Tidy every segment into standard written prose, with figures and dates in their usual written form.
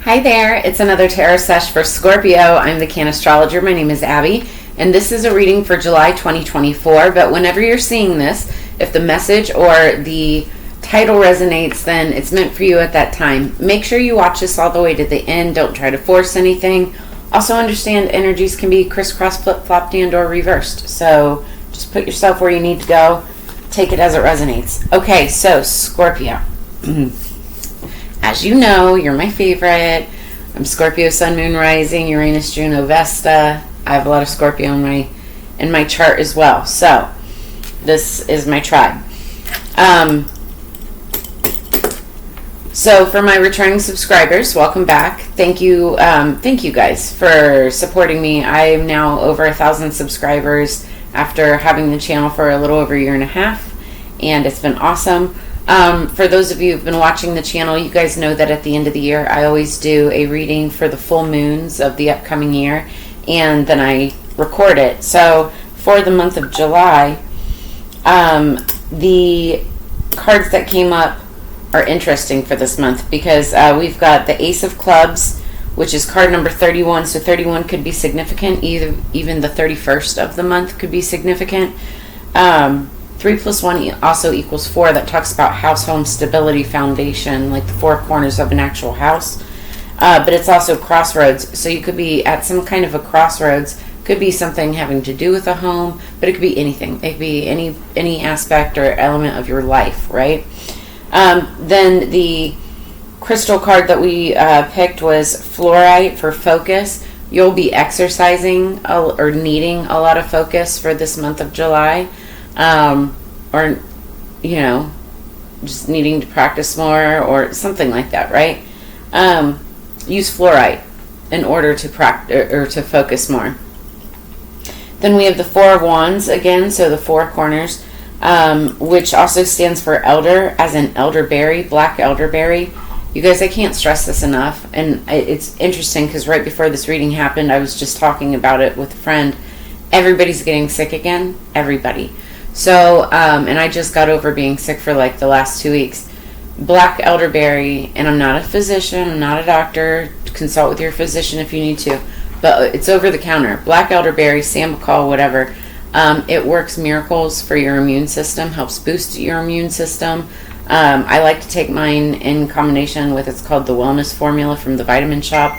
Hi there, it's another tarot sesh for Scorpio. I'm the Cannastrologer. My name is Abby, and this is a reading for July 2024. But whenever you're seeing this, if the message or the title resonates, then it's meant for you at that time. Make sure you watch this all the way to the end. Don't try to force anything. Also understand energies can be crisscross, flip-flopped, and or reversed. So just put yourself where you need to go. Take it as it resonates. Okay, so Scorpio. As you know, you're my favorite. I'm Scorpio, Sun, Moon, Rising, Uranus, Juno, Vesta. I have a lot of Scorpio in my chart as well. So this is my tribe. So for my returning subscribers, welcome back. Thank you guys for supporting me. I am now over 1,000 subscribers after having the channel for a little over a year and a half, and it's been awesome. For those of you who've been watching the channel, you guys know that at the end of the year, I always do a reading for the full moons of the upcoming year, and then I record it. So for the month of July, the cards that came up are interesting for this month because we've got the Ace of Clubs, which is card number 31. So 31 could be significant. Even the 31st of the month could be significant. 3 plus 1 also equals 4. That talks about house, home, stability, foundation, like the four corners of an actual house. But it's also crossroads. So you could be at some kind of a crossroads. Could be something having to do with a home, but it could be anything. It could be any aspect or element of your life, right? Then the crystal card that we picked was fluorite for focus. You'll be exercising or needing a lot of focus for this month of July. Or, you know, just needing to practice more or something like that, right? Use fluorite in order to practice or to focus more. Then we have the Four of Wands again, so the four corners, which also stands for elder, as in elderberry, black elderberry. You guys, I can't stress this enough, and it's interesting because right before this reading happened, I was just talking about it with a friend. Everybody's getting sick again. Everybody. So, and I just got over being sick for like the last 2 weeks. Black elderberry, and I'm not a physician, I'm not a doctor. Consult with your physician if you need to. But it's over the counter. Black elderberry, sambucol, whatever. It works miracles for your immune system, helps boost your immune system. I like to take mine in combination with, it's called the Wellness Formula from the Vitamin Shop.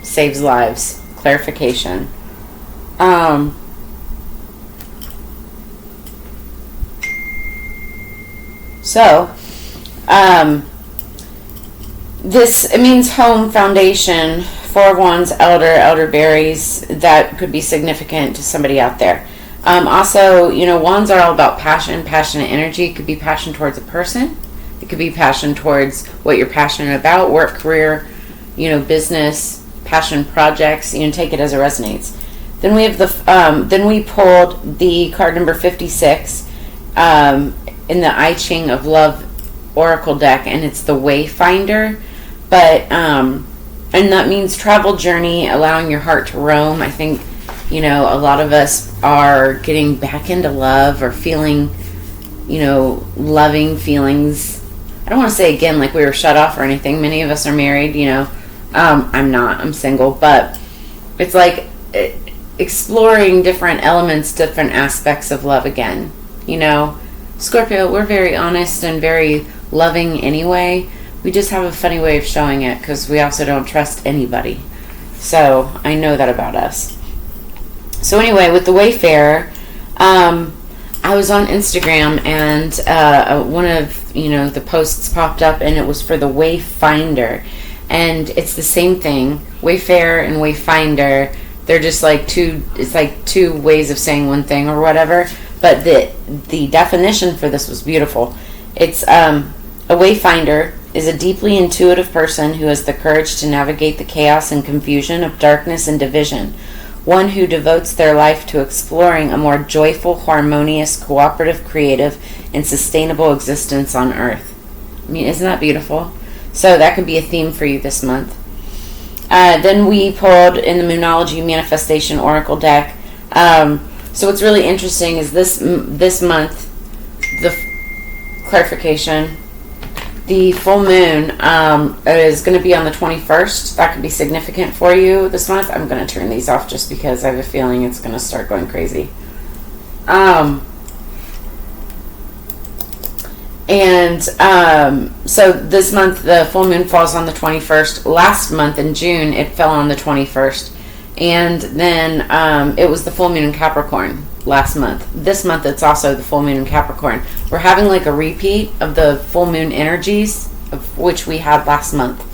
Saves lives. Clarification. So, it means home, foundation, Four of Wands, elderberries. That could be significant to somebody out there. Also, you know, wands are all about passion, passionate energy. It could be passion towards a person. It could be passion towards what you're passionate about, work, career, you know, business, passion projects. You know, take it as it resonates. Then we have then we pulled the card number 56. In the I Ching of Love Oracle deck, and it's the Wayfinder, but and that means travel journey, allowing your heart to roam. I think, you know, a lot of us are getting back into love or feeling, you know, loving feelings. I don't want to say again like we were shut off or anything. Many of us are married, you know. I'm not. I'm single, but it's like exploring different elements, different aspects of love again, you know. Scorpio, we're very honest and very loving anyway. We just have a funny way of showing it because we also don't trust anybody. So I know that about us. So anyway, with the Wayfarer, I was on Instagram and one of, you know, the posts popped up and it was for the Wayfinder. And it's the same thing. Wayfarer and Wayfinder, they're just like it's like two ways of saying one thing or whatever. But the definition for this was beautiful. It's a wayfinder is a deeply intuitive person who has the courage to navigate the chaos and confusion of darkness and division. One who devotes their life to exploring a more joyful, harmonious, cooperative, creative, and sustainable existence on Earth. I mean, isn't that beautiful? So that could be a theme for you this month. Then we pulled in the Moonology Manifestation Oracle deck. So what's really interesting is this month, the clarification, The full moon is going to be on the 21st. That could be significant for you this month. I'm going to turn these off just because I have a feeling it's going to start going crazy. So this month the full moon falls on the 21st. Last month in June it fell on the 21st. And then it was the full moon in Capricorn last month. This month it's also the full moon in Capricorn. We're having like a repeat of the full moon energies of which we had last month.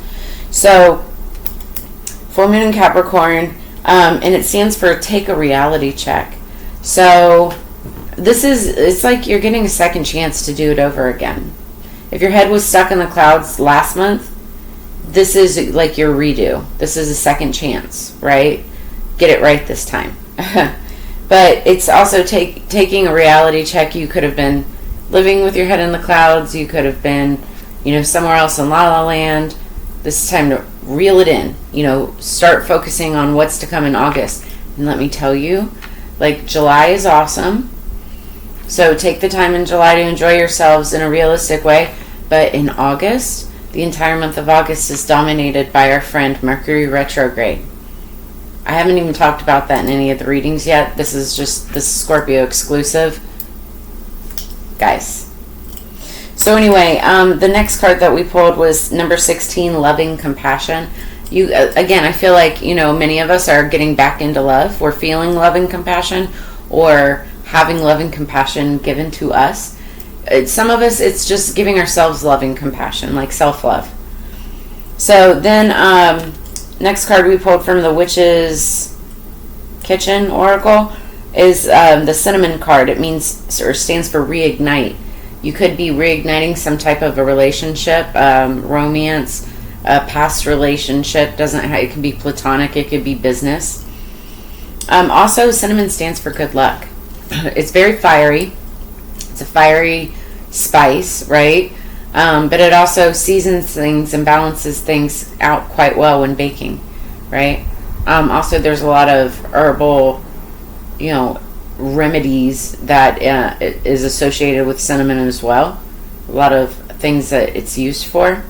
So full moon in Capricorn, and it stands for take a reality check. So it's like you're getting a second chance to do it over again. If your head was stuck in the clouds last month, this is like your redo. This is a second chance, right? Get it right this time. But it's also taking a reality check. You could have been living with your head in the clouds. You could have been, somewhere else in La La Land. This is time to reel it in. Start focusing on what's to come in August. And let me tell you, like, July is awesome. So take the time in July to enjoy yourselves in a realistic way. But in August, the entire month of August is dominated by our friend Mercury retrograde. I haven't even talked about that in any of the readings yet. This is Scorpio exclusive. Guys. So anyway, the next card that we pulled was number 16, loving compassion. Again, I feel like, many of us are getting back into love. We're feeling love and compassion, or having love and compassion given to us. Some of us, it's just giving ourselves love and compassion, like self-love. So then, next card we pulled from the Witch's Kitchen Oracle is the Cinnamon card. It means, or stands for reignite. You could be reigniting some type of a relationship, romance, a past relationship. It can be platonic, it could be business. Also, cinnamon stands for good luck. It's very fiery. It's a fiery spice, right? But it also seasons things and balances things out quite well when baking, right? Also, there's a lot of herbal, remedies that is associated with cinnamon as well. A lot of things that it's used for.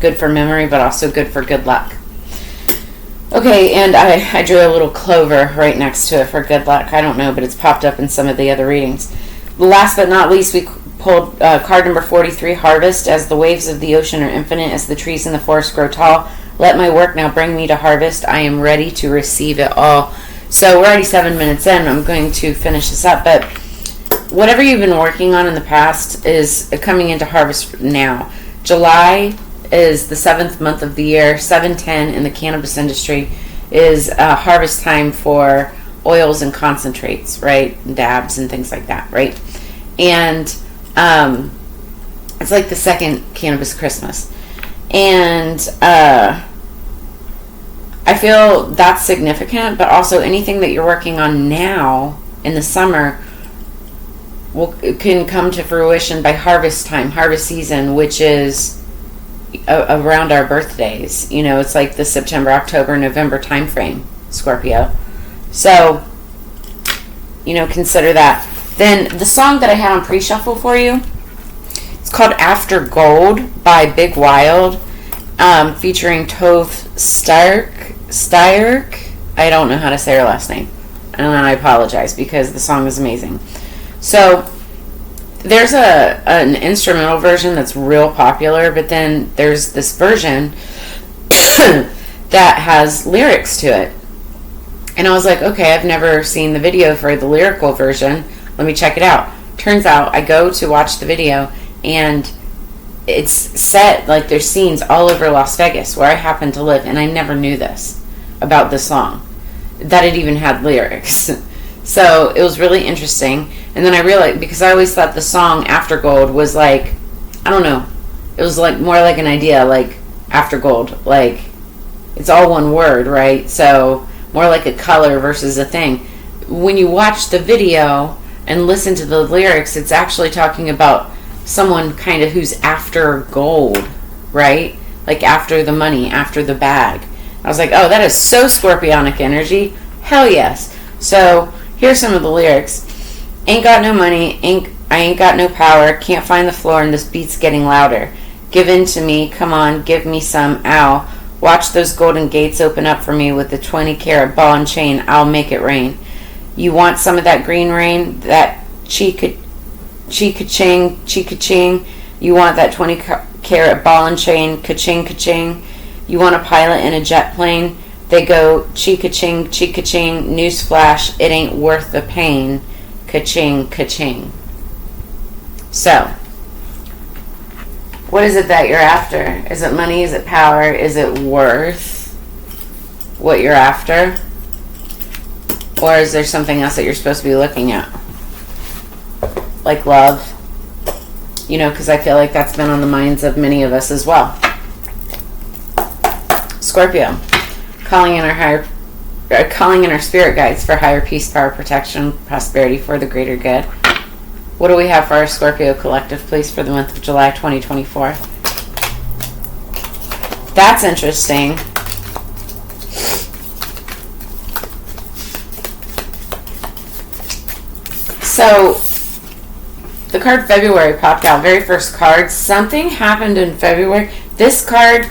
Good for memory, but also good for good luck. Okay, and I drew a little clover right next to it for good luck. I don't know, but it's popped up in some of the other readings. Last but not least, we pulled card number 43, Harvest. As the waves of the ocean are infinite, as the trees in the forest grow tall, let my work now bring me to harvest. I am ready to receive it all. So we're already 7 minutes in. I'm going to finish this up, but whatever you've been working on in the past is coming into harvest now. July is the 7th month of the year. 7/10 in the cannabis industry is harvest time for oils and concentrates, right? Dabs and things like that, right? And it's like the second cannabis Christmas. And I feel that's significant, but also anything that you're working on now in the summer can come to fruition by harvest time, harvest season, which is around our birthdays. It's like the September, October, November time frame, Scorpio. So, consider that. Then the song that I had on pre-shuffle for you, it's called After Gold by Big Wild, featuring Tove Styrk. I don't know how to say her last name, and I apologize because the song is amazing. So there's an instrumental version that's real popular, but then there's this version that has lyrics to it. And I was like, okay, I've never seen the video for the lyrical version. Let me check it out. Turns out I go to watch the video, and it's set, like there's scenes all over Las Vegas where I happen to live, and I never knew this about the song, that it even had lyrics. So it was really interesting. And then I realized, because I always thought the song After Gold was like, I don't know, it was like more like an idea, like After Gold, like it's all one word, right? So more like a color versus a thing. When you watch the video and listen to the lyrics, it's actually talking about someone kind of who's after gold, right? Like after the money, after the bag. I was like, oh, that is so scorpionic energy. Hell yes. So here's some of the lyrics. Ain't got no money, I ain't got no power, can't find the floor and this beat's getting louder. Give in to me. Come on, give me some. Ow. Watch those golden gates open up for me with the 20-carat ball and chain. I'll make it rain. You want some of that green rain? That chi-ka-ching. You want that 20-carat ball and chain? Ka-ching, ka-ching. You want a pilot in a jet plane? They go chi-ka-ching, chi-ka-ching. Newsflash, it ain't worth the pain. Ka-ching, ka-ching. So, what is it that you're after? Is it money? Is it power? Is it worth what you're after? Or is there something else that you're supposed to be looking at? Like love? You know, because I feel like that's been on the minds of many of us as well. Scorpio, calling in our spirit guides for higher peace, power, protection, prosperity for the greater good. What do we have for our Scorpio collective, please, for the month of July 2024? That's interesting. So, the card February popped out. Very first card. Something happened in February. This card,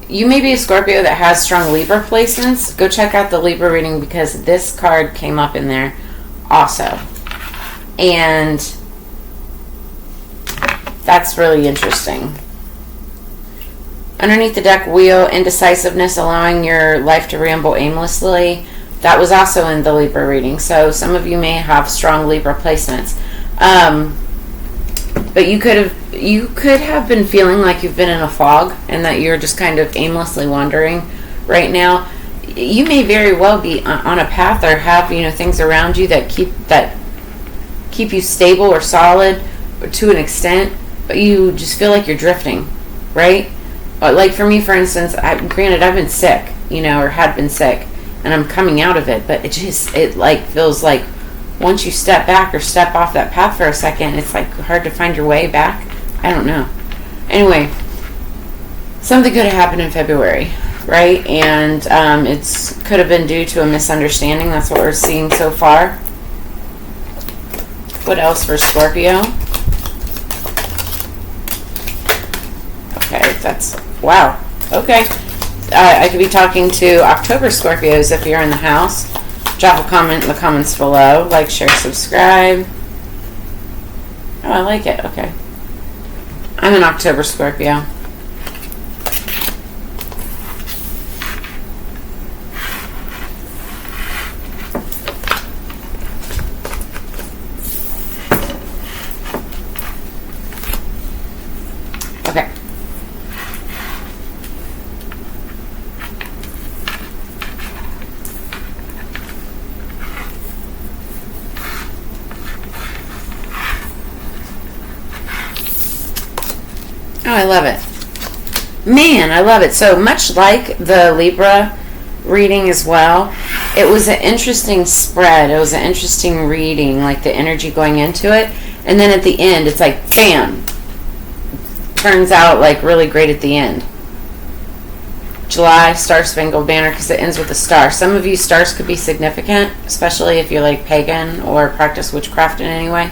you may be a Scorpio that has strong Libra placements. Go check out the Libra reading because this card came up in there also. And that's really interesting. Underneath the deck, wheel, indecisiveness, allowing your life to ramble aimlessly. That was also in the Libra reading. So some of you may have strong Libra placements. But you could have been feeling like you've been in a fog and that you're just kind of aimlessly wandering right now. You may very well be on a path or have, you know, things around you that keep you stable or solid to an extent, but you just feel like you're drifting, right? Like for me, for instance, granted I've been sick, you know, or had been sick, and I'm coming out of it, but it like feels like once you step back or step off that path for a second, it's like hard to find your way back. I don't know. Anyway, something could have happened in February, right? And it could have been due to a misunderstanding. That's what we're seeing so far. What else for Scorpio? Okay, wow. Okay. I could be talking to October Scorpios if you're in the house. Drop a comment in the comments below. Like, share, subscribe. Oh, I like it. Okay. I'm an October Scorpio. Okay. Oh, I love it. Man, I love it. So much like the Libra reading as well, it was an interesting spread. It was an interesting reading, like the energy going into it. And then at the end, it's like, bam! Turns out like really great at the end. July, Star Spangled Banner, because it ends with a star. Some of you stars could be significant, especially if you're like pagan or practice witchcraft in any way.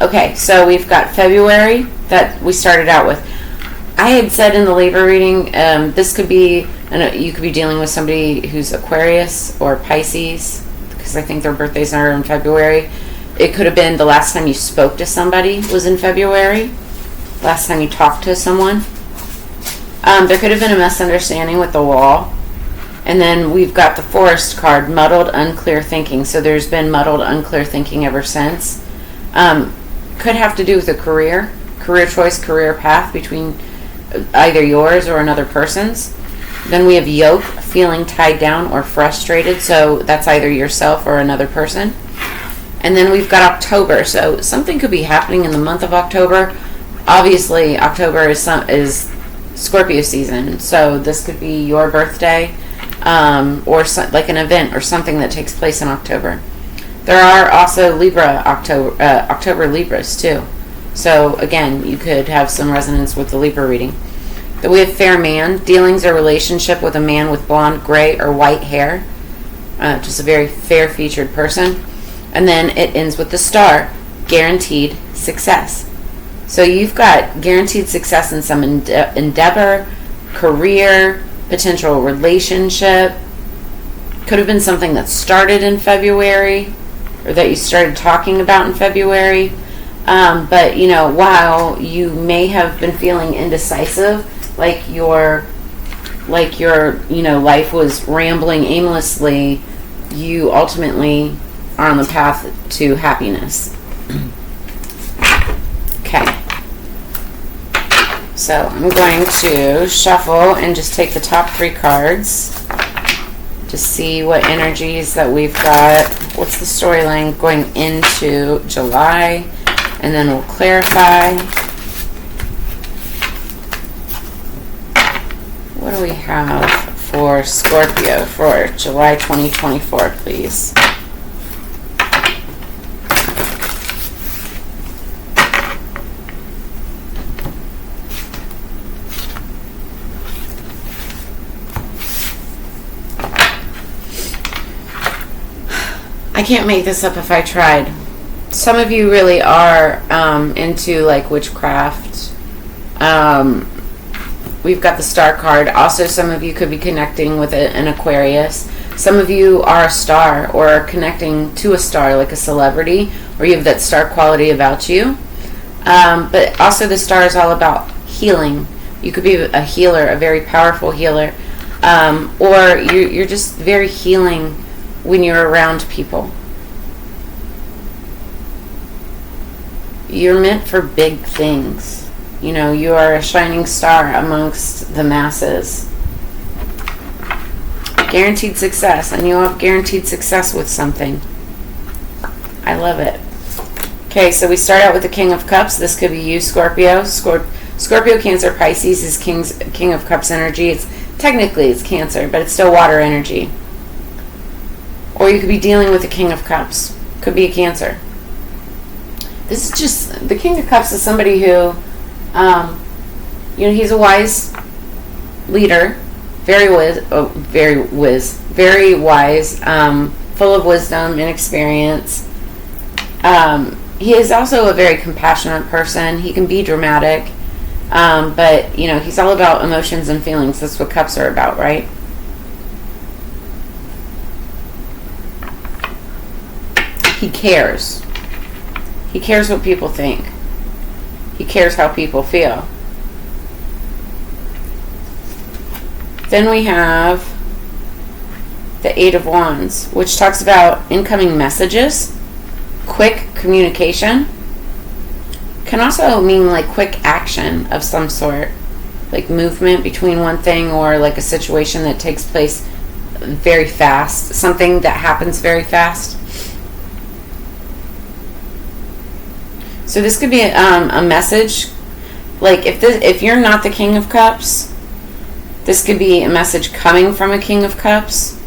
Okay, so we've got February that we started out with. I had said in the Libra reading, this could be, you could be dealing with somebody who's Aquarius or Pisces, because I think their birthdays are in February. It could have been the last time you spoke to somebody was in February. Last time you talked to someone. There could have been a misunderstanding with the wall. And then we've got the Forest card, muddled, unclear thinking. So there's been muddled, unclear thinking ever since. Could have to do with a career choice, career path between either yours or another person's. Then we have yoke, feeling tied down or frustrated. So that's either yourself or another person. And then we've got October. So something could be happening in the month of October. Obviously, October is Scorpio season. So this could be your birthday or like an event or something that takes place in October. There are also October Libras too. So again, you could have some resonance with the Libra reading. Then we have fair man, dealings or relationship with a man with blonde, gray, or white hair. Just a very fair featured person. And then it ends with the star, guaranteed success. So you've got guaranteed success in some endeavor, career, potential relationship. Could have been something that started in February or that you started talking about in February. But, while you may have been feeling indecisive, like your life was rambling aimlessly, you ultimately are on the path to happiness. Okay. So I'm going to shuffle and just take the top 3 cards to see what energies that we've got. What's the storyline going into July? And then we'll clarify. What do we have for Scorpio for July 2024, please? I can't make this up if I tried. Some of you really are into like witchcraft. We've got the Star card. Also, some of you could be connecting with an Aquarius. Some of you are a star or are connecting to a star, like a celebrity, or you have that star quality about you. But also the star is all about healing. You could be a healer, a very powerful healer. Or you're just very healing when you're around people. You're meant for big things. You are a shining star amongst the masses. Guaranteed success, and you'll have guaranteed success with something. I love it. Okay, so we start out with the King of Cups. This could be you, Scorpio. Scorpio, Cancer, Pisces is King of Cups energy. It's Cancer, but it's still water energy. Or you could be dealing with the King of Cups. Could be a Cancer. This is just, the King of Cups is somebody who, he's a wise leader, very wise, full of wisdom and experience. He is also a very compassionate person. He can be dramatic, but, he's all about emotions and feelings. That's what cups are about, right? He cares. He cares what people think. He cares how people feel. Then we have the Eight of Wands, which talks about incoming messages, quick communication. Can also mean like quick action of some sort, like movement between one thing or like a situation that takes place very fast, something that happens very fast. So this could be a message, like if you're not the King of Cups, this could be a message coming from a King of Cups.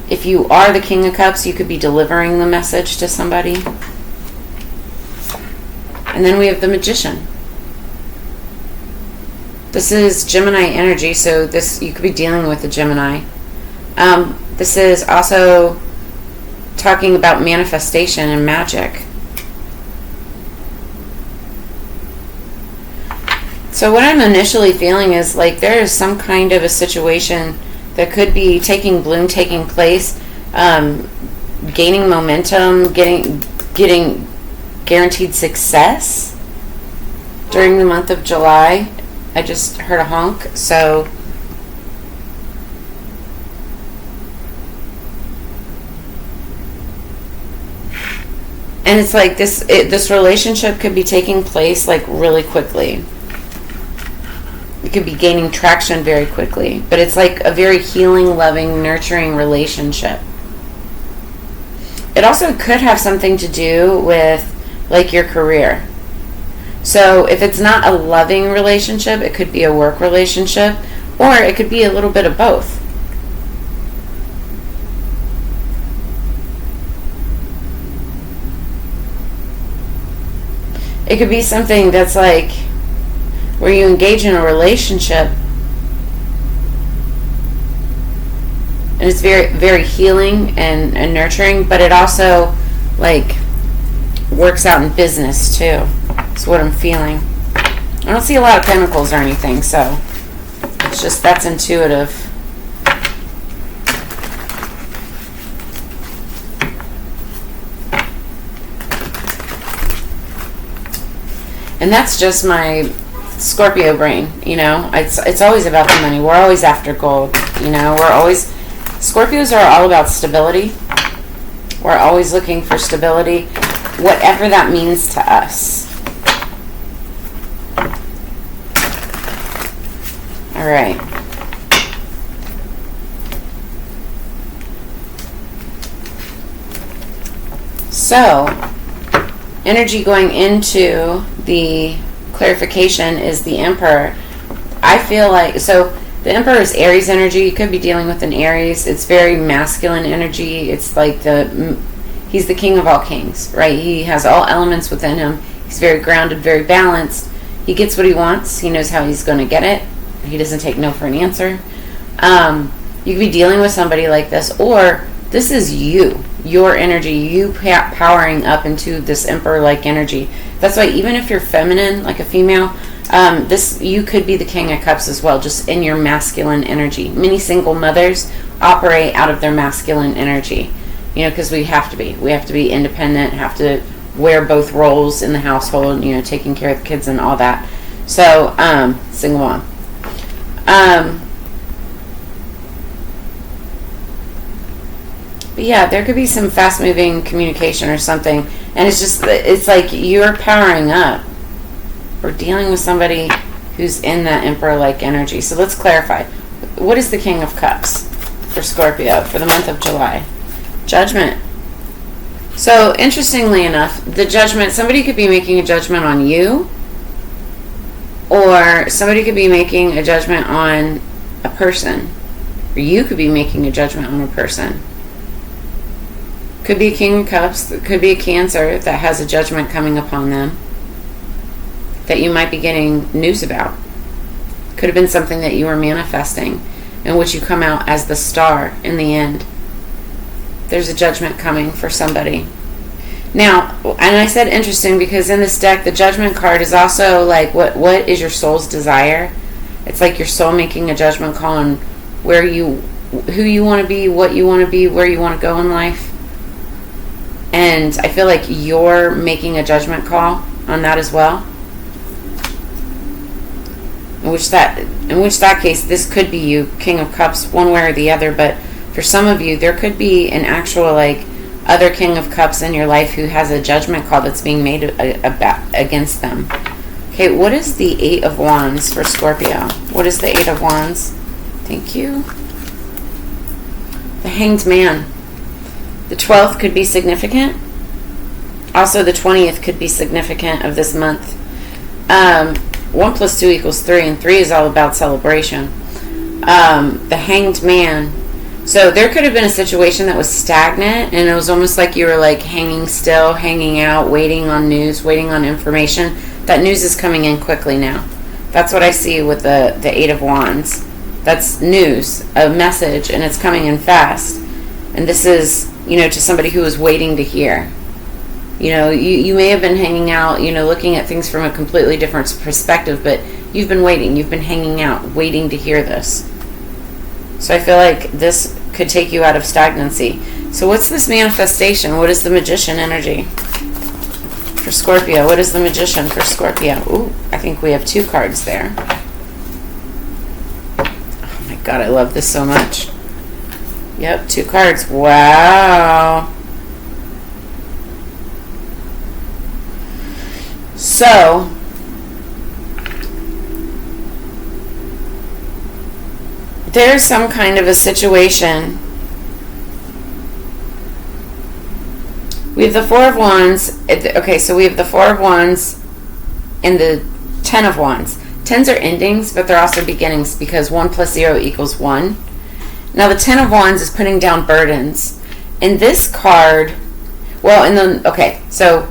If you are the King of Cups, you could be delivering the message to somebody. And then we have the Magician. This is Gemini energy, so you could be dealing with a Gemini. This is also talking about manifestation and magic. So what I'm initially feeling is like there is some kind of a situation that could be taking place, gaining momentum, getting guaranteed success during the month of July. I just heard a honk, so and it's like this relationship could be taking place like really quickly. It could be gaining traction very quickly, but it's like a very healing, loving, nurturing relationship. It also could have something to do with like your career. So if it's not a loving relationship, it could be a work relationship, or it could be a little bit of both. It could be something that's like where you engage in a relationship and it's very, very healing and nurturing, but it also like works out in business too. That's what I'm feeling. I don't see a lot of pentacles or anything, so it's just that's intuitive. And that's just my Scorpio brain, you know. It's always about the money. We're always after gold, you know. Scorpios are all about stability. We're always looking for stability, whatever that means to us. All right. So, energy going into the clarification is the Emperor. I feel like, so the Emperor is Aries energy. You could be dealing with an Aries. It's very masculine energy. It's like he's the king of all kings, right? He has all elements within him. He's very grounded, very balanced. He gets what he wants. He knows how he's going to get it. He doesn't take no for an answer. You could be dealing with somebody like this, or this is your energy, you powering up into this Emperor-like energy. That's why even if you're feminine, like a female, you could be the King of Cups as well, just in your masculine energy. Many single mothers operate out of their masculine energy, you know, because we have to be. We have to be independent, have to wear both roles in the household, you know, taking care of the kids and all that. So, single mom. But yeah, there could be some fast-moving communication or something, and it's like you're powering up. We're dealing with somebody who's in that Emperor-like energy. So let's clarify. What is the King of Cups for Scorpio for the month of July? Judgment. So interestingly enough, the judgment, somebody could be making a judgment on you, or somebody could be making a judgment on a person, or you could be making a judgment on a person. Could be a King of Cups, could be a Cancer that has a judgment coming upon them that you might be getting news about. Could have been something that you were manifesting, in which you come out as the star in the end. There's a judgment coming for somebody. Now, and I said interesting because in this deck, the Judgment card is also like, what is your soul's desire? It's like your soul making a judgment call on who you want to be, what you want to be, where you want to go in life. And I feel like you're making a judgment call on that as well. In which that case, this could be you, King of Cups, one way or the other. But for some of you, there could be an actual other King of Cups in your life who has a judgment call that's being made against them. Okay, what is the Eight of Wands for Scorpio? What is the Eight of Wands? Thank you. The Hanged Man. The 12th could be significant. Also, the 20th could be significant of this month. 1 plus 2 equals 3, and 3 is all about celebration. The Hanged Man. So there could have been a situation that was stagnant, and it was almost like you were hanging still, hanging out, waiting on news, waiting on information. That news is coming in quickly now. That's what I see with the Eight of Wands. That's news, a message, and it's coming in fast. And this is, to somebody who is waiting to hear. You may have been hanging out, looking at things from a completely different perspective, but you've been waiting. You've been hanging out, waiting to hear this. So I feel like this could take you out of stagnancy. So what's this manifestation? What is the Magician energy for Scorpio? What is the Magician for Scorpio? Ooh, I think we have 2 cards there. Oh my God, I love this so much. Yep, 2 cards. Wow. So, there's some kind of a situation. We have the 4 of Wands. Okay, so we have the 4 of Wands and the 10 of Wands. 10s are endings, but they're also beginnings because 1 plus 0 equals 1. Now, the 10 of Wands is putting down burdens. In this card, so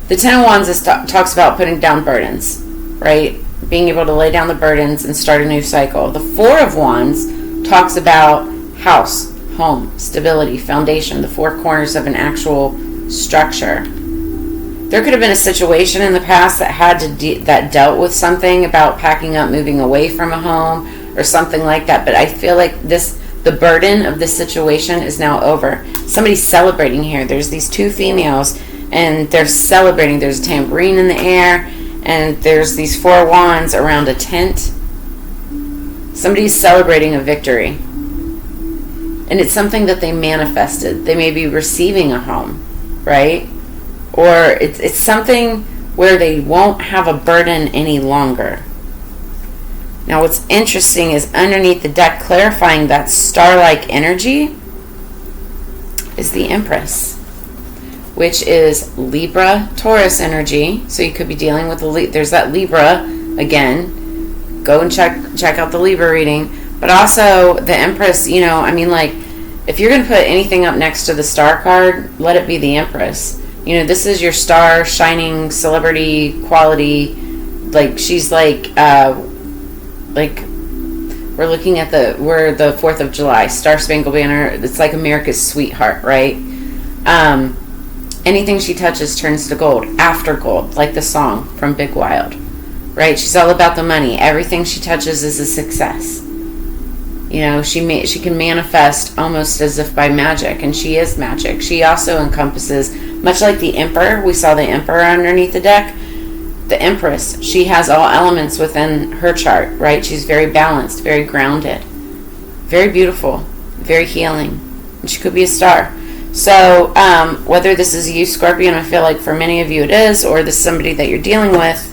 the 10 of Wands talks about putting down burdens, right? Being able to lay down the burdens and start a new cycle. The 4 of Wands talks about house, home, stability, foundation, the 4 corners of an actual structure. there could have been a situation in the past that had to that dealt with something about packing up, moving away from a home or something like that. But I feel like the burden of this situation is now over. Somebody's celebrating here. There's these two females and they're celebrating. There's a tambourine in the air and there's these 4 wands around a tent. Somebody's celebrating a victory. And it's something that they manifested. They may be receiving a home, right? Or it's something where they won't have a burden any longer. Now what's interesting is underneath the deck, clarifying that star-like energy, is the Empress, which is Libra, Taurus energy. So you could be dealing with there's that Libra again. Go and check out the Libra reading. But also the Empress, you know, I mean, like, if you're going to put anything up next to the star card, let it be the Empress. You know, this is your star, shining, celebrity, quality. Like, she's like we're looking at we're the 4th of July, Star Spangled Banner. It's like America's sweetheart, right? Anything she touches turns to gold, after gold, like the song from Big Wild, right? She's all about the money. Everything she touches is a success. You know, she can manifest almost as if by magic, and she is magic. She also encompasses, much like the Emperor, we saw the Emperor underneath the deck, the Empress, she has all elements within her chart, right? She's very balanced, very grounded, very beautiful, very healing. And she could be a star. So whether this is you, Scorpio, and I feel like for many of you it is, or this is somebody that you're dealing with,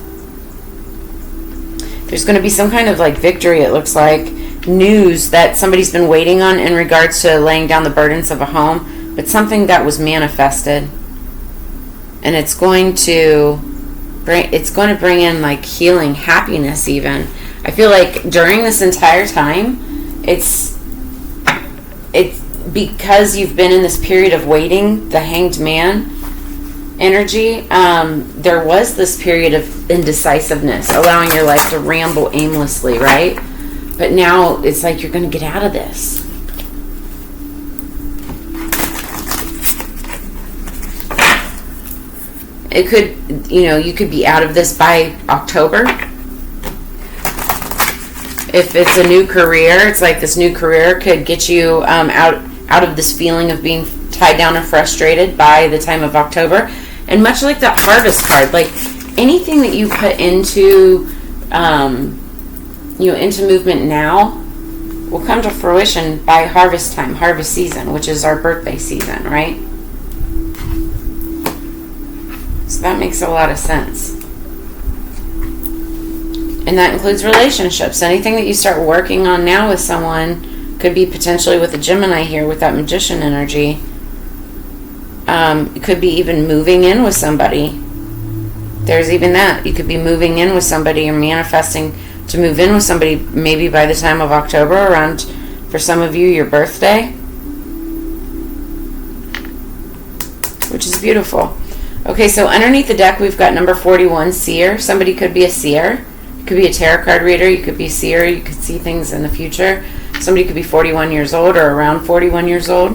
there's going to be some kind of like victory, it looks like, news that somebody's been waiting on in regards to laying down the burdens of a home, but something that was manifested. And it's going to bring in like healing, happiness even. I feel like during this entire time, it's because you've been in this period of waiting, the Hanged Man energy, there was this period of indecisiveness, allowing your life to ramble aimlessly, right? But now it's like you're going to get out of this. It could, you know, you could be out of this by October. If it's a new career, it's like this new career could get you out of this feeling of being tied down and frustrated by the time of October. And much like that Harvest card, like anything that you put into, into movement now will come to fruition by harvest time, harvest season, which is our birthday season, right? So that makes a lot of sense. And that includes relationships. Anything that you start working on now with someone could be potentially with a Gemini here with that Magician energy. It could be even moving in with somebody. There's even that. You could be moving in with somebody or manifesting to move in with somebody maybe by the time of October, around, for some of you, your birthday. Which is beautiful. Okay, so underneath the deck, we've got number 41, Seer. Somebody could be a seer. You could be a tarot card reader. You could be a seer. You could see things in the future. Somebody could be 41 years old or around 41 years old.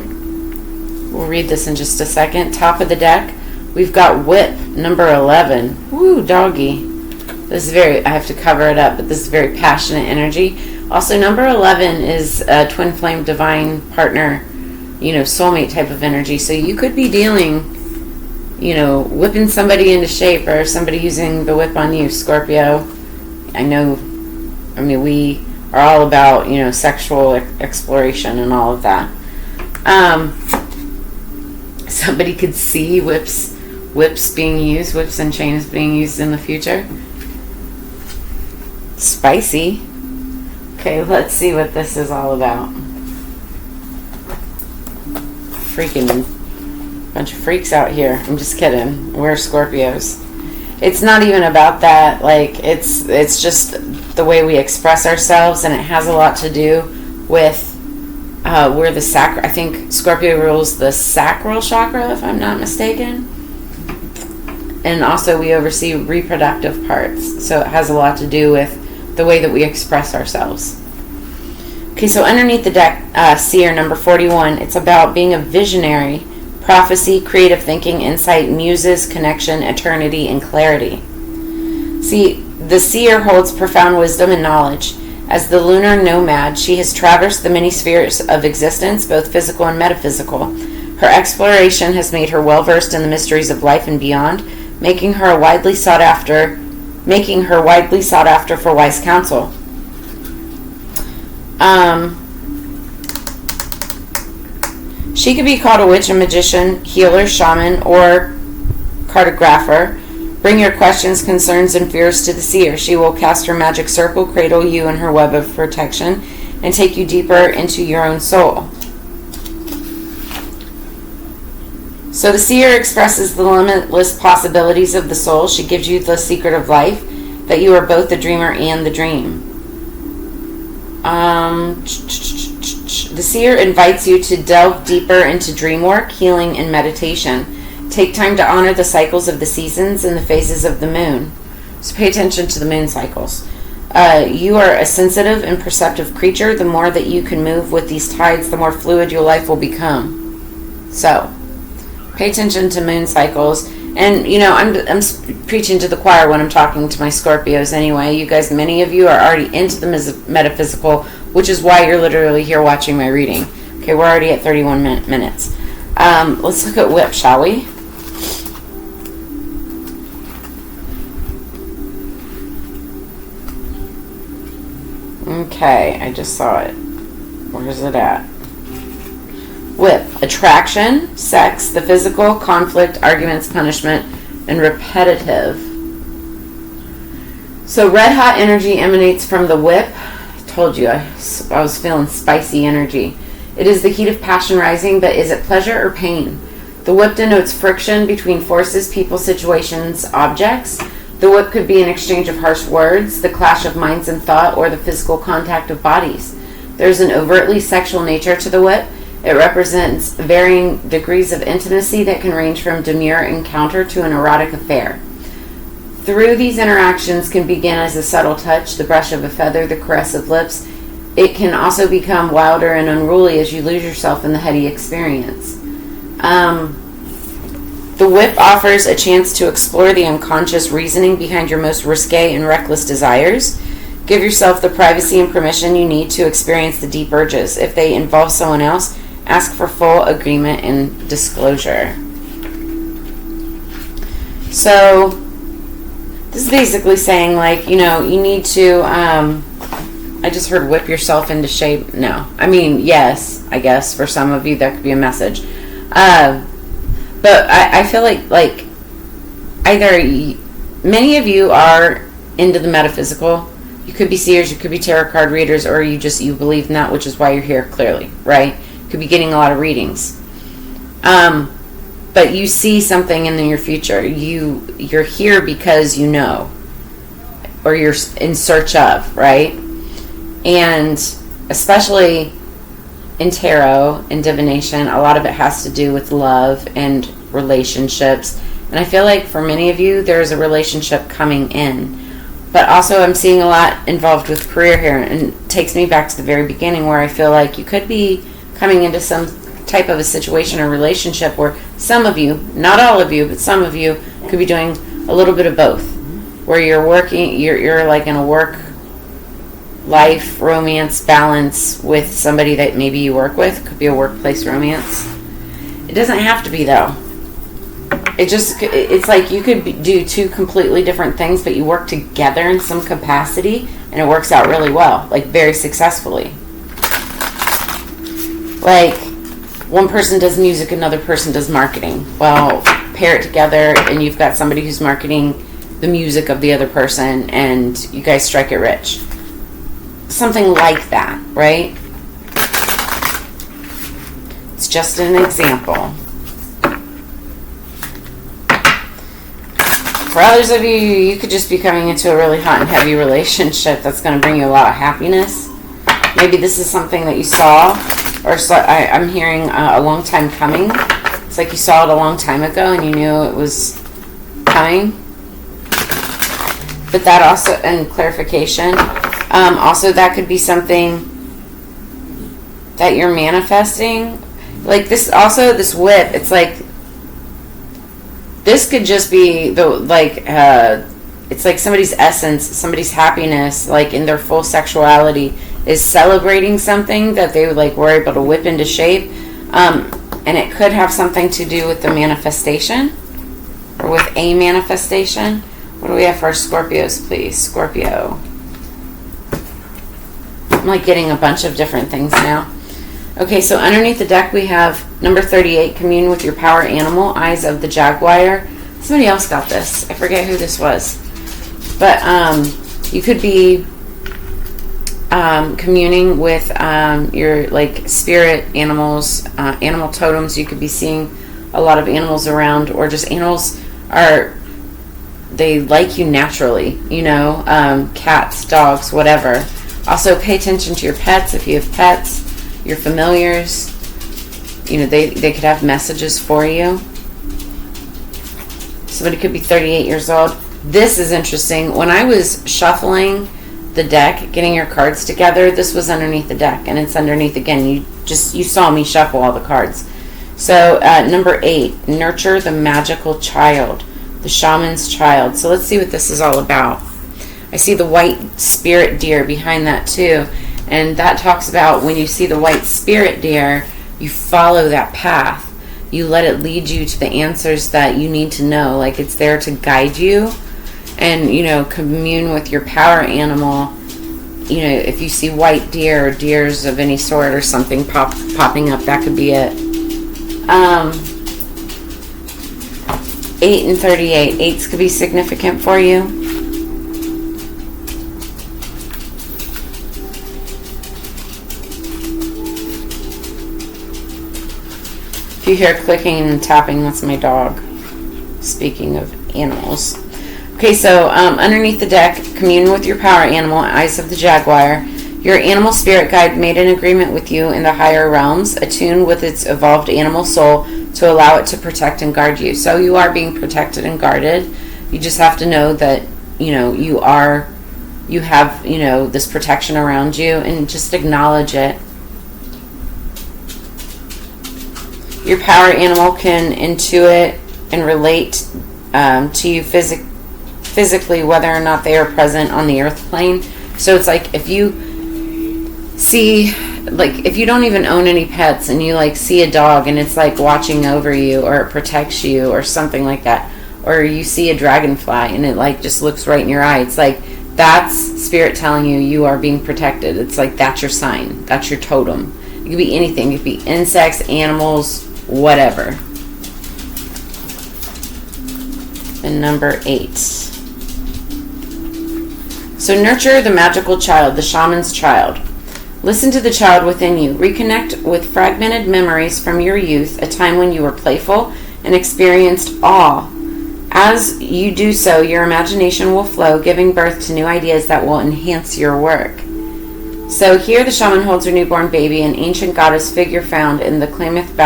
We'll read this in just a second. Top of the deck, we've got Whip, number 11. Woo, doggy. This is very, I have to cover it up, but this is very passionate energy. Also, number 11 is a twin flame divine partner, soulmate type of energy. So you could be dealing, whipping somebody into shape, or somebody using the whip on you, Scorpio. We are all about, sexual exploration and all of that. Somebody could see whips being used, whips and chains being used in the future. Spicy. Okay, let's see what this is all about. Freaking bunch of freaks out here. I'm just kidding. We're Scorpios. It's not even about that. Like, it's just the way we express ourselves, and it has a lot to do with where the I think Scorpio rules the sacral chakra, if I'm not mistaken. And also we oversee reproductive parts. So it has a lot to do with the way that we express ourselves. Okay, so underneath the deck, Seer, number 41, it's about being a visionary, prophecy, creative thinking, insight, muses, connection, eternity, and clarity. See, the seer holds profound wisdom and knowledge. As the lunar nomad, she has traversed the many spheres of existence, both physical and metaphysical. Her exploration has made her well versed in the mysteries of life and beyond, making her widely sought after for wise counsel. She could be called a witch, a magician, healer, shaman, or cartographer. Bring your questions, concerns, and fears to the seer. She will cast her magic circle, cradle you in her web of protection, and take you deeper into your own soul. So the seer expresses the limitless possibilities of the soul. She gives you the secret of life, that you are both the dreamer and the dream. The seer invites you to delve deeper into dream work, healing, and meditation. Take time to honor the cycles of the seasons and the phases of the moon. So pay attention to the moon cycles. You are a sensitive and perceptive creature. The more that you can move with these tides, the more fluid your life will become. So pay attention to moon cycles. And, I'm preaching to the choir when I'm talking to my Scorpios anyway. You guys, many of you are already into the metaphysical, which is why you're literally here watching my reading. Okay, we're already at 31 minutes. Let's look at whip, shall we? Okay, I just saw it. Where is it at? Whip. Attraction, sex, the physical, conflict, arguments, punishment, and repetitive. So red hot energy emanates from the whip. I told you, I was feeling spicy energy. It is the heat of passion rising, but is it pleasure or pain? The whip denotes friction between forces, people, situations, objects. The whip could be an exchange of harsh words, the clash of minds and thought, or the physical contact of bodies. There's an overtly sexual nature to the whip. It represents varying degrees of intimacy that can range from demure encounter to an erotic affair. Through these interactions can begin as a subtle touch, the brush of a feather, the caress of lips. It can also become wilder and unruly as you lose yourself in the heady experience. The whip offers a chance to explore the unconscious reasoning behind your most risque and reckless desires. Give yourself the privacy and permission you need to experience the deep urges. If they involve someone else, ask for full agreement and disclosure. So, this is basically saying, you need to, I just heard whip yourself into shape. No. I mean, yes, I guess for some of you that could be a message. But I feel like either many of you are into the metaphysical. You could be seers, you could be tarot card readers, or you believe in that, which is why you're here, clearly, right? You could be getting a lot of readings. But you see something in your future. You're here because you know, or you're in search of, right? And especially in tarot and divination, a lot of it has to do with love and relationships. And I feel like for many of you, there's a relationship coming in. But also I'm seeing a lot involved with career here. And it takes me back to the very beginning where I feel like you could be coming into some type of a situation or relationship where some of you, not all of you, but some of you could be doing a little bit of both. Where you're working, you're like in a work life romance balance with somebody that maybe you work with. Could be a workplace romance. It doesn't have to be though. It's like you could do two completely different things, but you work together in some capacity and it works out really well, like very successfully. Like one person does music, another person does marketing. Well, pair it together and you've got somebody who's marketing the music of the other person and you guys strike it rich. Something like that, right? It's just an example. For others of you, you could just be coming into a really hot and heavy relationship that's going to bring you a lot of happiness. Maybe this is something that you saw, or I'm hearing a long time coming. It's like you saw it a long time ago and you knew it was coming. But that also, and clarification, also that could be something that you're manifesting. Like this, also this whip, it's like, this could just be the, like, it's like somebody's essence, somebody's happiness, like in their full sexuality, is celebrating something that they like were able to whip into shape. And it could have something to do with the manifestation, or with a manifestation. What do we have for our Scorpios, please? Scorpio. I'm like getting a bunch of different things now. Okay, so underneath the deck we have number 38, commune with your power animal, eyes of the jaguar. Somebody else got this. I forget who this was. But you could be communing with your like spirit animals, animal totems. You could be seeing a lot of animals around, or just animals they like you naturally, you know, cats, dogs, whatever. Also pay attention to your pets if you have pets, your familiars. You know, they could have messages for you. Somebody could be 38 years old. This is interesting. When I was shuffling the deck, getting your cards together, this was underneath the deck, and it's underneath again. You saw me shuffle all the cards. So number 8, nurture the magical child, the shaman's child. So let's see what this is all about. I see the white spirit deer behind that too, and that talks about when you see the white spirit deer, you follow that path. You let it lead you to the answers that you need to know. Like it's there to guide you. And, you know, commune with your power animal. You know, if you see white deer or deers of any sort or something popping up, that could be it. 8 and 38. 8s could be significant for you. If you hear clicking and tapping, that's my dog. Speaking of animals. Okay, so underneath the deck, commune with your power animal, eyes of the jaguar. Your animal spirit guide made an agreement with you in the higher realms, attuned with its evolved animal soul to allow it to protect and guard you. So you are being protected and guarded. You just have to know that, you know, you have, you know, this protection around you, and just acknowledge it. Your power animal can intuit and relate to you physically, whether or not they are present on the earth plane. So it's like if you see, like if you don't even own any pets and you like see a dog and it's like watching over you, or it protects you or something like that, or you see a dragonfly and it like just looks right in your eye, it's like that's spirit telling you you are being protected. It's like that's your sign, that's your totem. It could be anything. It could be insects, animals, whatever. And number 8. So nurture the magical child, the shaman's child. Listen to the child within you. Reconnect with fragmented memories from your youth, a time when you were playful and experienced awe. As you do so, your imagination will flow, giving birth to new ideas that will enhance your work. So here the shaman holds her newborn baby. An ancient goddess figure found in the Klamath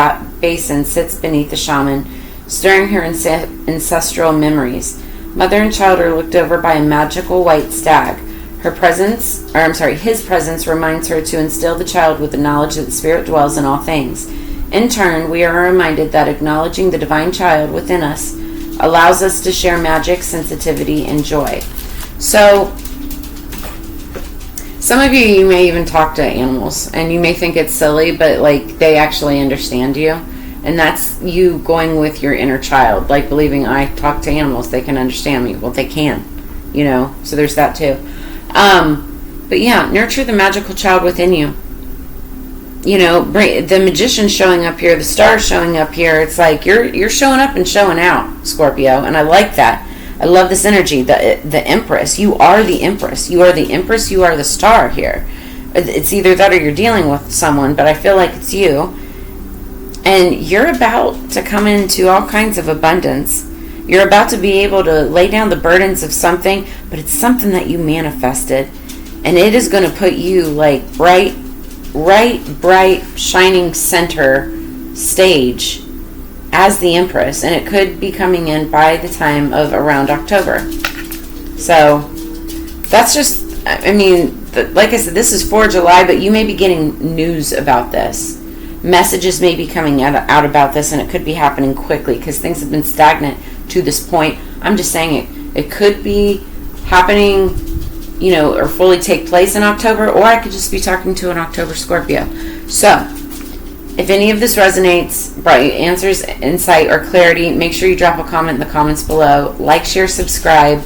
Basin sits beneath the shaman, stirring her ancestral memories. Mother and child are looked over by a magical white stag. His presence reminds her to instill the child with the knowledge that the spirit dwells in all things. In turn, we are reminded that acknowledging the divine child within us allows us to share magic, sensitivity, and joy. So, some of you may even talk to animals, and you may think it's silly, but like they actually understand you. And that's you going with your inner child, like believing I talk to animals, they can understand me. Well, they can, you know, so there's that too. But yeah, nurture the magical child within you. You know, the magician showing up here, the stars showing up here. It's like you're showing up and showing out, Scorpio, and I like that. I love this energy. The Empress. You are the Empress. You are the Empress. You are the star here. It's either that or you're dealing with someone, but I feel like it's you. And you're about to come into all kinds of abundance. You're about to be able to lay down the burdens of something, but it's something that you manifested. And it is going to put you like bright, shining center stage as the Empress. And it could be coming in by the time of around October. So that's just, I mean, like I said, this is for July, but you may be getting news about this. messages may be coming out about this, and it could be happening quickly because things have been stagnant to this point. I'm just saying it could be happening, or fully take place in October, or I could just be talking to an October Scorpio. So if any of this resonates, brought you answers, insight, or clarity, make sure you drop a comment in the comments below. Like, share, subscribe.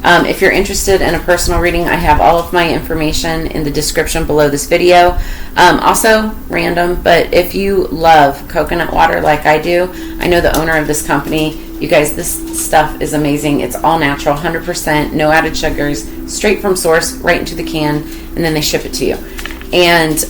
If you're interested in a personal reading, I have all of my information in the description below this video. Also, random, but if you love coconut water like I do, I know the owner of this company. You guys, this stuff is amazing. It's all natural, 100%, no added sugars, straight from source, right into the can, and then they ship it to you. And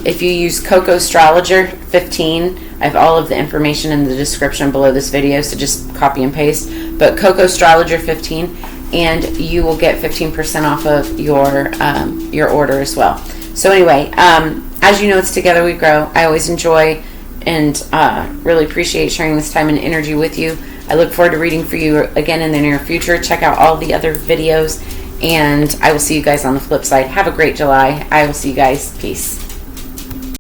if you use Cannastrologer 15, I have all of the information in the description below this video, so just copy and paste. But Cannastrologer 15, and you will get 15% off of your order as well. So anyway, as you know, it's Together We Grow. I always enjoy and really appreciate sharing this time and energy with you. I look forward to reading for you again in the near future. Check out all the other videos, and I will see you guys on the flip side. Have a great July. I will see you guys. Peace.